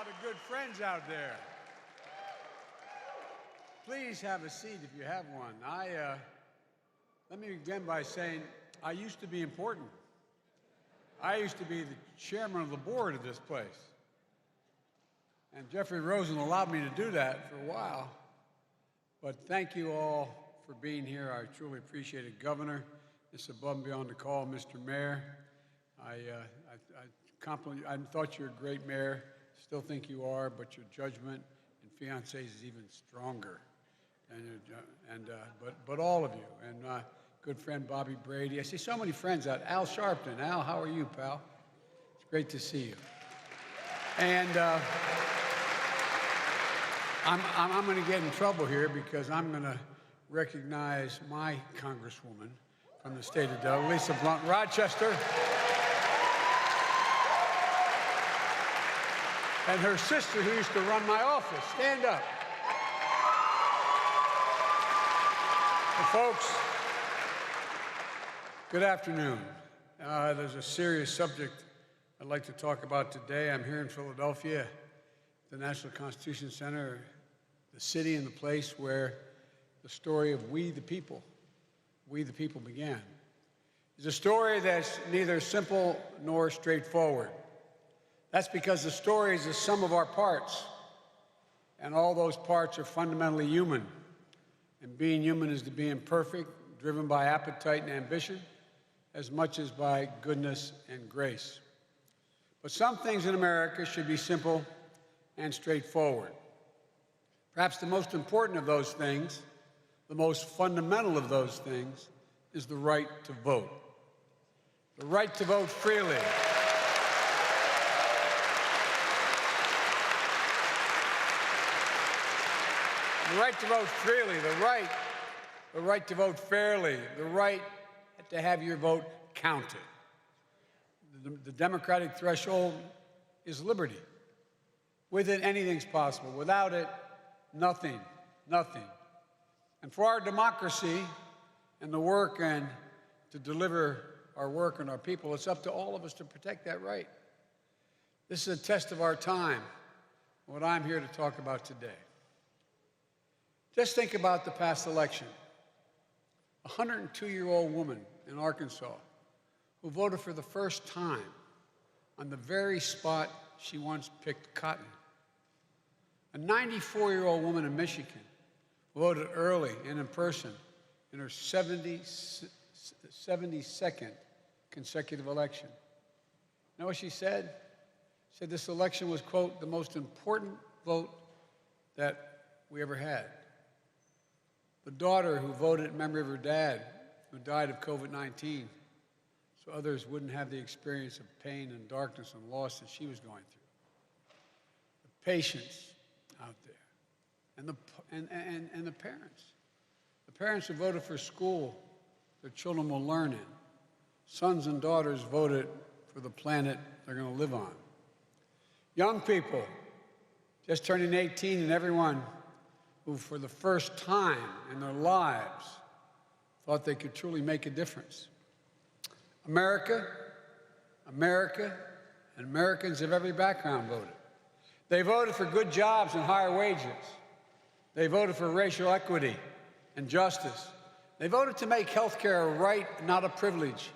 lot of good friends out there. Please have a seat if you have one. Let me begin by saying I used to be important. I used to be the chairman of the board of this place. And Jeffrey Rosen allowed me to do that for a while. But thank you all for being here. I truly appreciate it. Governor, it's above and beyond the call. Mr. Mayor, I thought you were a great mayor. Still think you are, but your judgment and fiancés is even stronger. But all of you, and good friend Bobby Brady. I see so many friends out. Al Sharpton. Al, how are you, pal? It's great to see you. And I'm going to get in trouble here because I'm going to recognize my congresswoman from the state of Delaware, Lisa Blunt, Rochester, and her sister who used to run my office. Stand up. Well, folks, good afternoon. There's a serious subject I'd like to talk about today. I'm here in Philadelphia, the National Constitution Center, the city and the place where the story of we the people began. It's a story that's neither simple nor straightforward. That's because the story is the sum of our parts, and all those parts are fundamentally human. And being human is to be imperfect, driven by appetite and ambition, as much as by goodness and grace. But some things in America should be simple and straightforward. Perhaps the most important of those things, the most fundamental of those things, is the right to vote. The right to vote freely. The right to vote freely, the right to vote fairly, the right to have your vote counted. The democratic threshold is liberty. With it, anything's possible. Without it, nothing. And for our democracy and the work and to deliver our work and our people, it's up to all of us to protect that right. This is a test of our time, what I'm here to talk about today. Just think about the past election. A 102-year-old woman in Arkansas who voted for the first time on the very spot she once picked cotton. A 94-year-old woman in Michigan who voted early and in person in her 72nd consecutive election. You know what she said? She said this election was, quote, the most important vote that we ever had. The daughter who voted in memory of her dad, who died of COVID-19, so others wouldn't have the experience of pain and darkness and loss that she was going through. The patients out there, and the parents. The parents who voted for school their children will learn in. Sons and daughters voted for the planet they're going to live on. Young people just turning 18, and everyone who for the first time in their lives thought they could truly make a difference. America, and Americans of every background voted. They voted for good jobs and higher wages. They voted for racial equity and justice. They voted to make health care a right, not a privilege.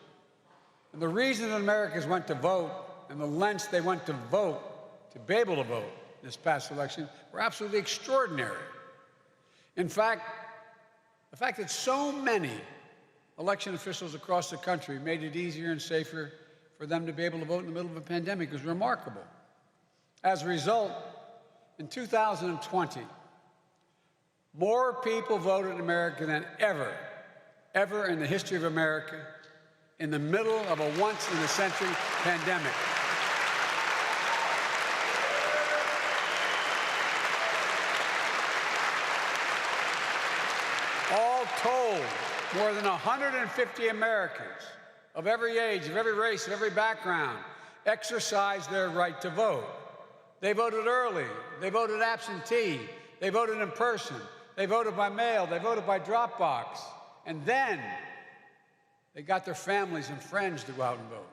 And the reason that Americans went to vote and the lengths they went to vote, to be able to vote this past election, were absolutely extraordinary. In fact, the fact that so many election officials across the country made it easier and safer for them to be able to vote in the middle of a pandemic is remarkable. As a result, in 2020, more people voted in America than ever in the history of America in the middle of a once-in-a-century pandemic. All told, more than 150 Americans of every age, of every race, of every background exercised their right to vote. They voted early. They voted absentee. They voted in person. They voted by mail. They voted by drop box. And then they got their families and friends to go out and vote.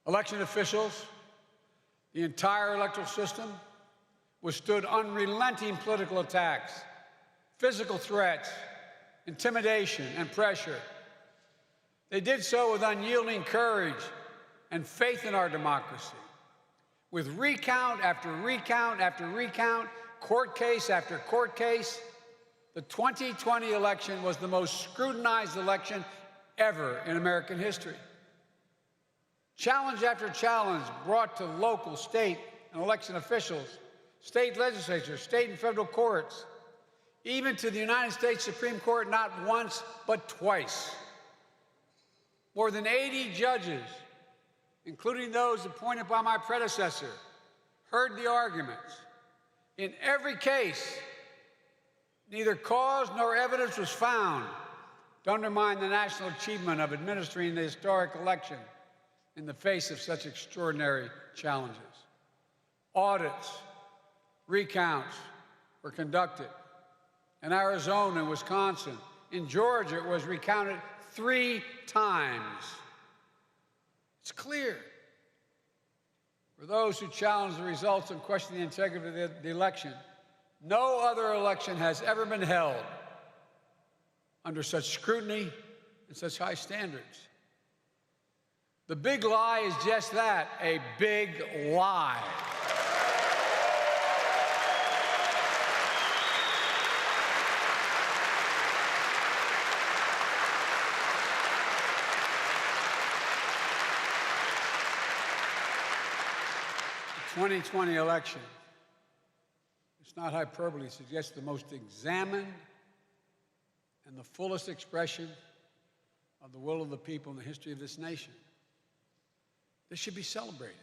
Election officials The entire electoral system withstood unrelenting political attacks, physical threats, intimidation, and pressure. They did so with unyielding courage and faith in our democracy. With recount after recount after recount, court case after court case, the 2020 election was the most scrutinized election ever in American history. Challenge after challenge brought to local, state, and election officials, state legislatures, state and federal courts, even to the United States Supreme Court not once but twice. More than 80 judges, including those appointed by my predecessor, heard the arguments. In every case, neither cause nor evidence was found to undermine the national achievement of administering the historic election in the face of such extraordinary challenges. Audits, recounts were conducted. In Arizona and Wisconsin, in Georgia, it was recounted 3 times. It's clear. For those who challenge the results and question the integrity of the election, no other election has ever been held under such scrutiny and such high standards. The big lie is just that, a big lie. The 2020 election, it's not hyperbole, suggests the most examined and the fullest expression of the will of the people in the history of this nation. This should be celebrated,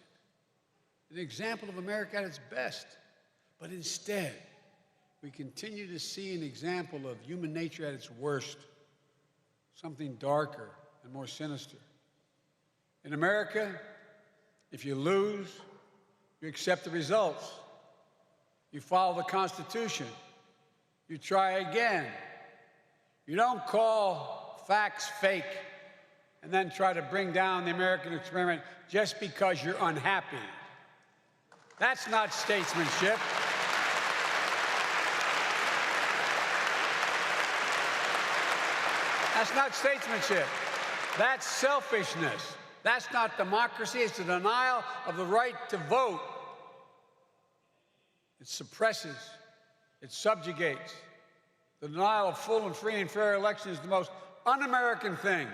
an example of America at its best. But instead, we continue to see an example of human nature at its worst, something darker and more sinister. In America, if you lose, you accept the results. You follow the Constitution. You try again. You don't call facts fake and then try to bring down the American experiment just because you're unhappy. That's not statesmanship. That's not statesmanship. That's selfishness. That's not democracy. It's the denial of the right to vote. It suppresses. It subjugates. The denial of full and free and fair elections is the most un-American thing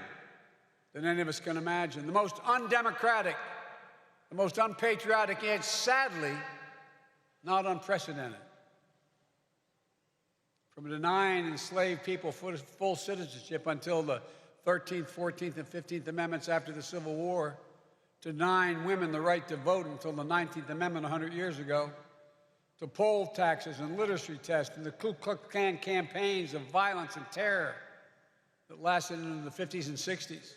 that any of us can imagine, the most undemocratic, the most unpatriotic, yet sadly not unprecedented. From denying enslaved people full citizenship until the 13th, 14th, and 15th Amendments after the Civil War, to denying women the right to vote until the 19th Amendment 100 years ago, to poll taxes and literacy tests and the Ku Klux Klan campaigns of violence and terror that lasted into the 50s and 60s,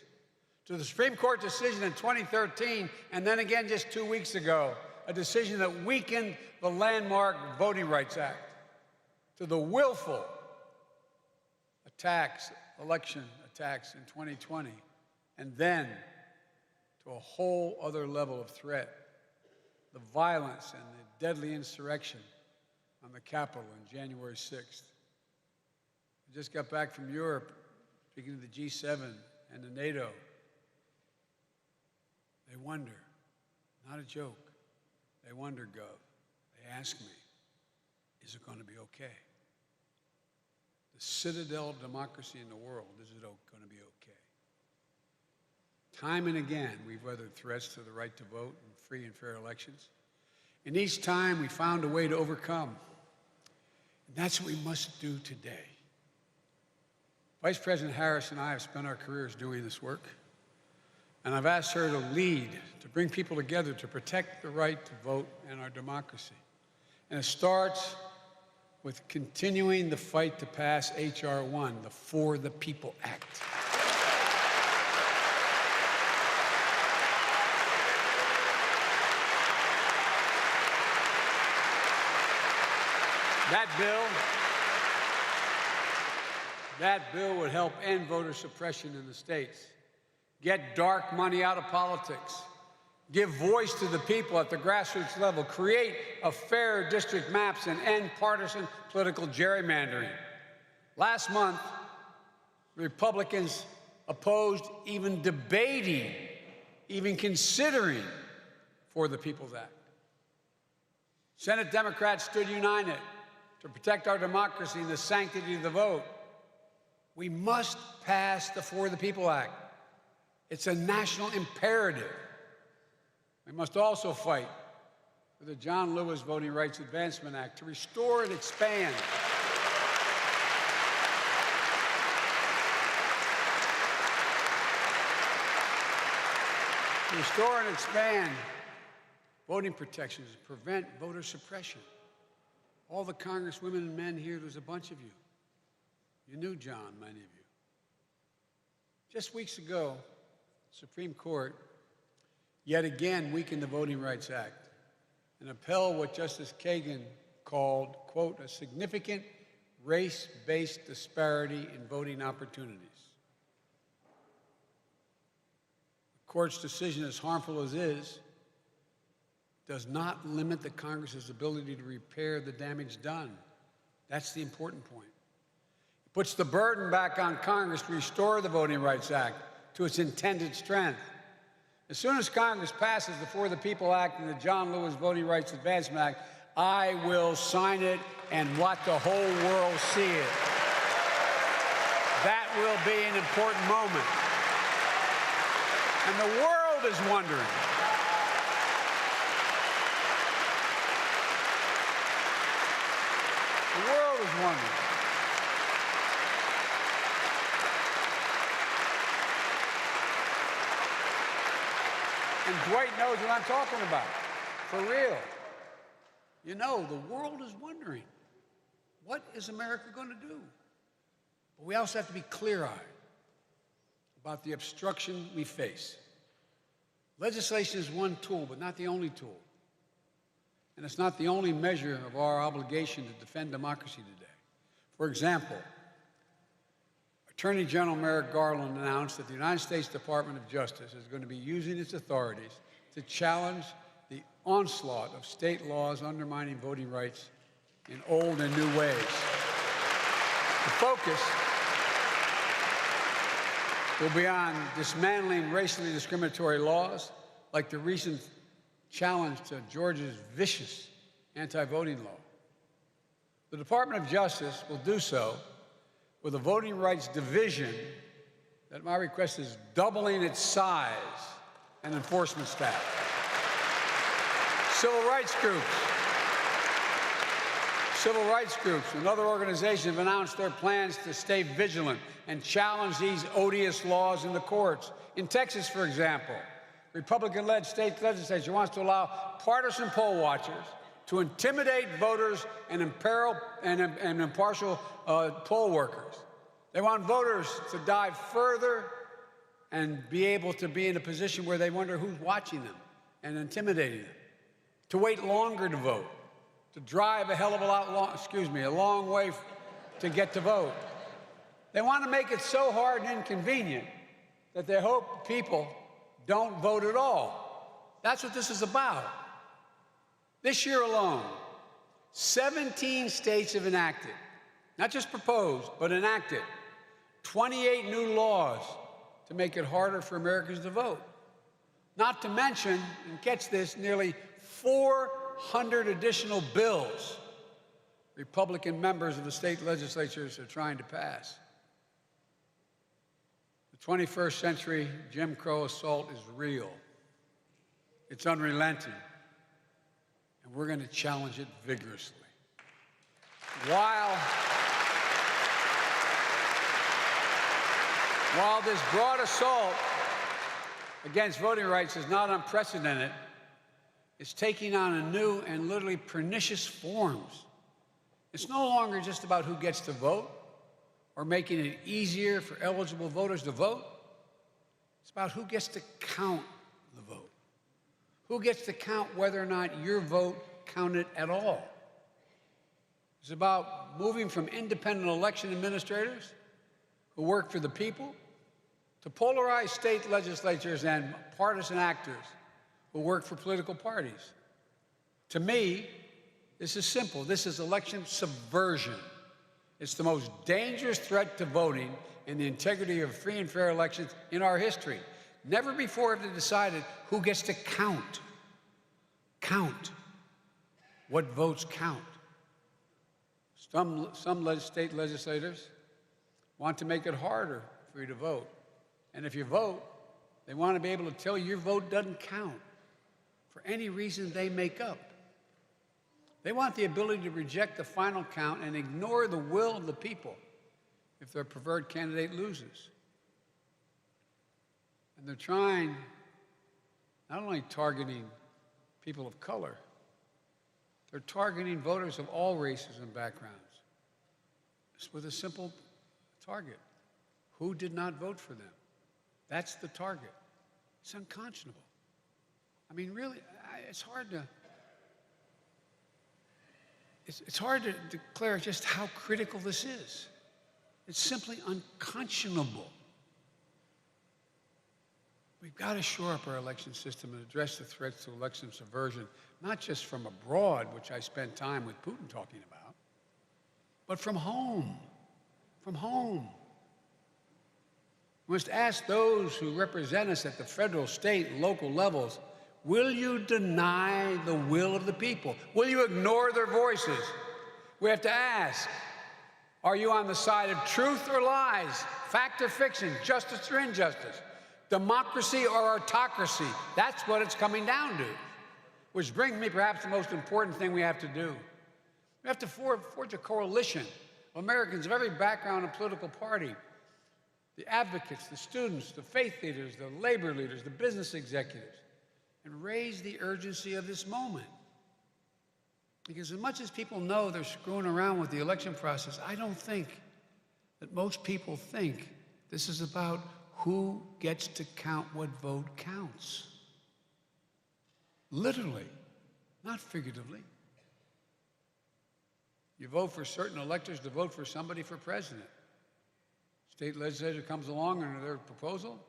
to the Supreme Court decision in 2013, and then again just 2 weeks ago, a decision that weakened the landmark Voting Rights Act, to the willful attacks, election attacks in 2020, and then to a whole other level of threat, the violence and the deadly insurrection on the Capitol on January 6th. I just got back from Europe, speaking to the G7 and the NATO. They wonder, not a joke, they wonder, Gov. They ask me, is it going to be okay? The citadel of democracy in the world, is it going to be okay? Time and again, we've weathered threats to the right to vote in free and fair elections. And each time, we found a way to overcome. And that's what we must do today. Vice President Harris and I have spent our careers doing this work. And I've asked her to lead, to bring people together to protect the right to vote and our democracy. And it starts with continuing the fight to pass H.R. 1, the For the People Act. That bill would help end voter suppression in the states, get dark money out of politics, give voice to the people at the grassroots level, create a fair district maps, and end partisan political gerrymandering. Last month, Republicans opposed even debating, even considering For the People's Act. Senate Democrats stood united to protect our democracy and the sanctity of the vote. We must pass the For the People Act. It's a national imperative. We must also fight for the John Lewis Voting Rights Advancement Act to restore and expand voting protections and prevent voter suppression. All the congresswomen and men here, there's a bunch of you. You knew John, many of you. Just weeks ago, the Supreme Court yet again weakened the Voting Rights Act and upheld what Justice Kagan called, quote, a significant race-based disparity in voting opportunities. The court's decision, as harmful as it is, does not limit the Congress's ability to repair the damage done. That's the important point. It puts the burden back on Congress to restore the Voting Rights Act to its intended strength. As soon as Congress passes the For the People Act and the John Lewis Voting Rights Advancement Act, I will sign it and let the whole world see it. That will be an important moment. And the world is wondering, the world is wondering, and Dwight knows what I'm talking about, for real. You know, the world is wondering, what is America going to do? But we also have to be clear-eyed about the obstruction we face. Legislation is one tool, but not the only tool. And it's not the only measure of our obligation to defend democracy today. For example, Attorney General Merrick Garland announced that the United States Department of Justice is going to be using its authorities to challenge the onslaught of state laws undermining voting rights in old and new ways. The focus will be on dismantling racially discriminatory laws, like the recent challenge to Georgia's vicious anti-voting law. The Department of Justice will do so with a voting rights division that my request is doubling its size and enforcement staff. Civil rights groups and other organizations have announced their plans to stay vigilant and challenge these odious laws in the courts. In Texas, for example, Republican-led state legislature wants to allow partisan poll watchers to intimidate voters and impartial poll workers. They want voters to dive further and be able to be in a position where they wonder who's watching them and intimidating them, to wait longer to vote, to drive a long way to get to vote. They want to make it so hard and inconvenient that they hope people don't vote at all. That's what this is about. This year alone, 17 states have enacted, not just proposed, but enacted, 28 new laws to make it harder for Americans to vote. Not to mention, and catch this, nearly 400 additional bills Republican members of the state legislatures are trying to pass. The 21st century Jim Crow assault is real. It's unrelenting. And we're going to challenge it vigorously. While this broad assault against voting rights is not unprecedented, it's taking on a new and literally pernicious forms. It's no longer just about who gets to vote or making it easier for eligible voters to vote. It's about who gets to count the vote. Who gets to count whether or not your vote counted at all. It's about moving from independent election administrators who work for the people to polarized state legislatures and partisan actors who work for political parties. To me, this is simple. This is election subversion. It's the most dangerous threat to voting and the integrity of free and fair elections in our history. Never before have they decided who gets to count. Count. What votes count. Some state legislators want to make it harder for you to vote. And if you vote, they want to be able to tell you your vote doesn't count for any reason they make up. They want the ability to reject the final count and ignore the will of the people if their preferred candidate loses. And they're trying, not only targeting people of color, they're targeting voters of all races and backgrounds with a simple target. Who did not vote for them? That's the target. It's unconscionable. I mean, really, it's hard to declare just how critical this is. It's simply unconscionable. We've got to shore up our election system and address the threats to election subversion, not just from abroad, which I spent time with Putin talking about, but from home. From home. We must ask those who represent us at the federal, state, and local levels, will you deny the will of the people? Will you ignore their voices? We have to ask, are you on the side of truth or lies, fact or fiction, justice or injustice, democracy or autocracy? That's what it's coming down to. Which brings me perhaps the most important thing we have to do. We have to forge a coalition of Americans of every background and political party, the advocates, the students, the faith leaders, the labor leaders, the business executives, and raise the urgency of this moment. Because as much as people know they're screwing around with the election process, I don't think that most people think this is about who gets to count what vote counts. Literally, not figuratively. You vote for certain electors to vote for somebody for president. State legislature comes along under their proposal,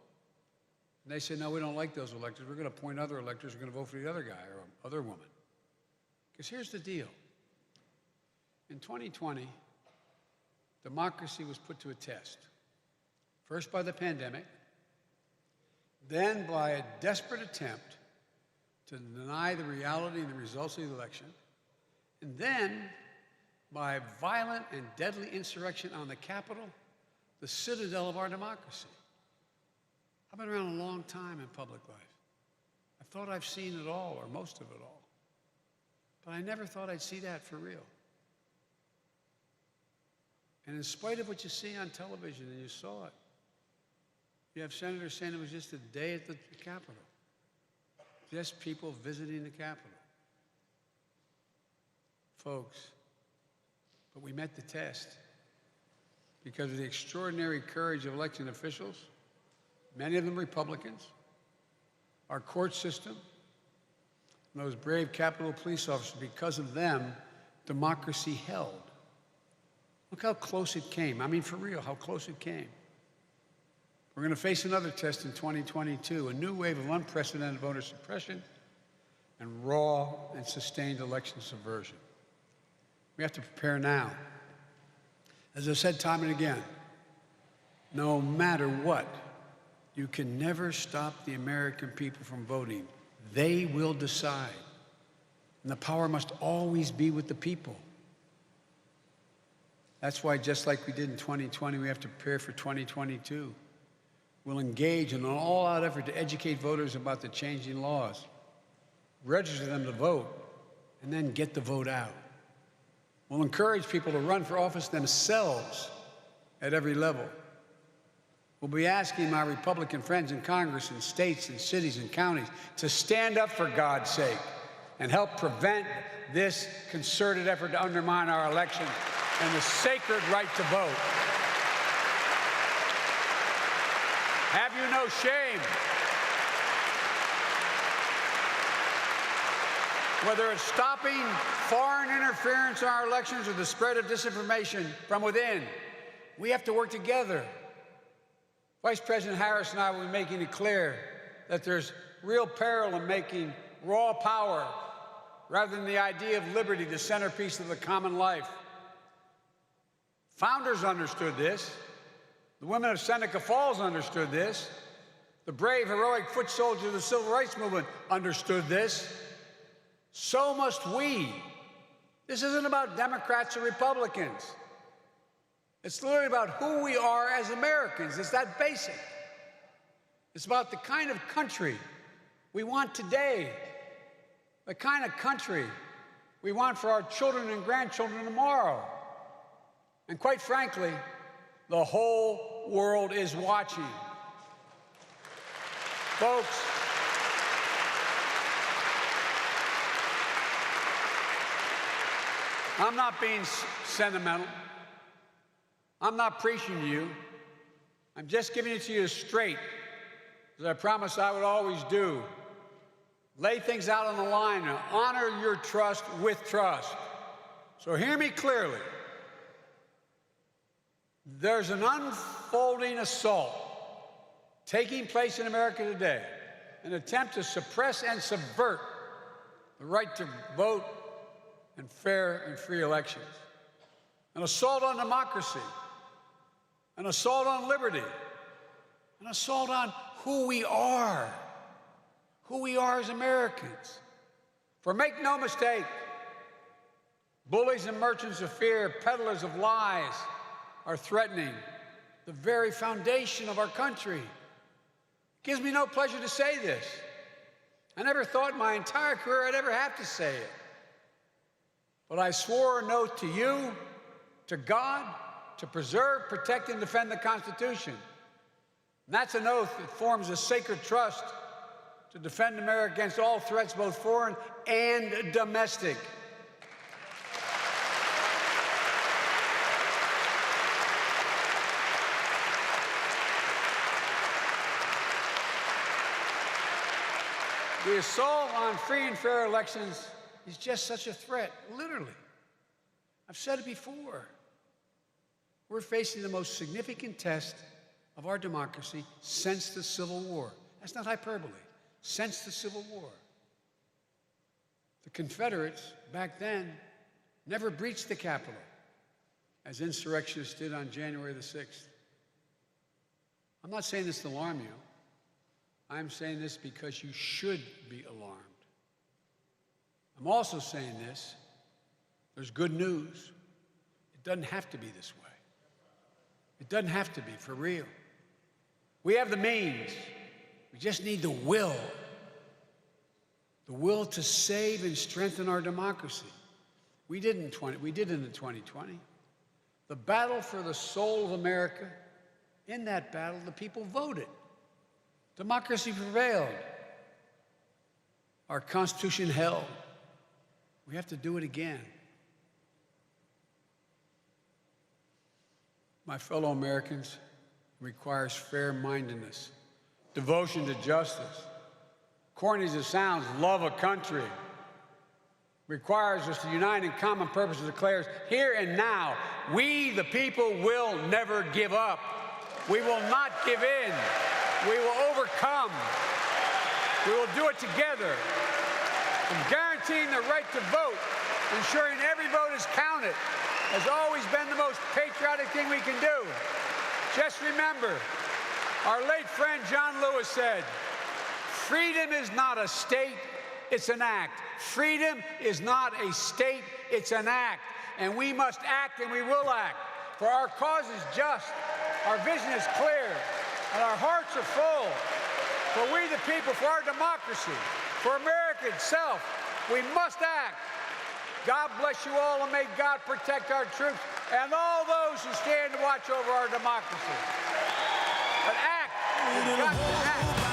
and they say, no, we don't like those electors. We're going to appoint other electors. We're going to vote for the other guy or other woman. Because here's the deal. In 2020, democracy was put to a test. First by the pandemic, then by a desperate attempt to deny the reality and the results of the election, and then by violent and deadly insurrection on the Capitol, the citadel of our democracy. I've been around a long time in public life. I thought I've seen it all, or most of it all. But I never thought I'd see that for real. And in spite of what you see on television, and you saw it, you have senators saying it was just a day at the Capitol. Just people visiting the Capitol. Folks, but we met the test because of the extraordinary courage of election officials, many of them Republicans, our court system, and those brave Capitol police officers. Because of them, democracy held. Look how close it came. I mean, for real, how close it came. We're going to face another test in 2022, a new wave of unprecedented voter suppression and raw and sustained election subversion. We have to prepare now. As I've said time and again, no matter what, you can never stop the American people from voting. They will decide. And the power must always be with the people. That's why, just like we did in 2020, we have to prepare for 2022. We'll engage in an all-out effort to educate voters about the changing laws, register them to vote, and then get the vote out. We'll encourage people to run for office themselves at every level. We'll be asking my Republican friends in Congress and states and cities and counties to stand up for God's sake and help prevent this concerted effort to undermine our elections and the sacred right to vote. Have you no shame? Whether it's stopping foreign interference in our elections or the spread of disinformation from within, we have to work together. Vice President Harris and I will be making it clear that there's real peril in making raw power, rather than the idea of liberty, the centerpiece of the common life. Founders understood this. The women of Seneca Falls understood this. The brave, heroic foot soldiers of the Civil Rights Movement understood this. So must we. This isn't about Democrats or Republicans. It's literally about who we are as Americans. It's that basic. It's about the kind of country we want today, the kind of country we want for our children and grandchildren tomorrow. And quite frankly, the whole world is watching. Folks, I'm not being sentimental. I'm not preaching to you. I'm just giving it to you straight, as I promised I would always do. Lay things out on the line and honor your trust with trust. So hear me clearly. There's an unfolding assault taking place in America today, an attempt to suppress and subvert the right to vote and fair and free elections, an assault on democracy, an assault on liberty, an assault on who we are as Americans. For make no mistake, bullies and merchants of fear, peddlers of lies, are threatening the very foundation of our country. It gives me no pleasure to say this. I never thought in my entire career I'd ever have to say it. But I swore an oath to you, to God, to preserve, protect, and defend the Constitution. And that's an oath that forms a sacred trust to defend America against all threats, both foreign and domestic. The assault on free and fair elections is just such a threat, literally. I've said it before. We're facing the most significant test of our democracy since the Civil War. That's not hyperbole. Since the Civil War. The Confederates, back then, never breached the Capitol, as insurrectionists did on January the 6th. I'm not saying this to alarm you. I'm saying this because you should be alarmed. I'm also saying this, there's good news. It doesn't have to be this way. It doesn't have to be, for real. We have the means. We just need the will. The will to save and strengthen our democracy. We did in 2020. The battle for the soul of America, in that battle, the people voted. Democracy prevailed. Our Constitution held. We have to do it again. My fellow Americans, it requires fair-mindedness, devotion to justice. Corny as it sounds, love of country. Requires us to unite in common purpose, declares here and now, we the people will never give up. We will not give in. We will overcome. We will do it together. And guaranteeing the right to vote, ensuring every vote is counted, has always been the most patriotic thing we can do. Just remember, our late friend John Lewis said, freedom is not a state, it's an act. Freedom is not a state, it's an act. And we must act and we will act. For our cause is just, our vision is clear, and our hearts are full. For we the people, for our democracy, for America itself, we must act. God bless you all, and may God protect our troops and all those who stand to watch over our democracy. But act, we've got to act.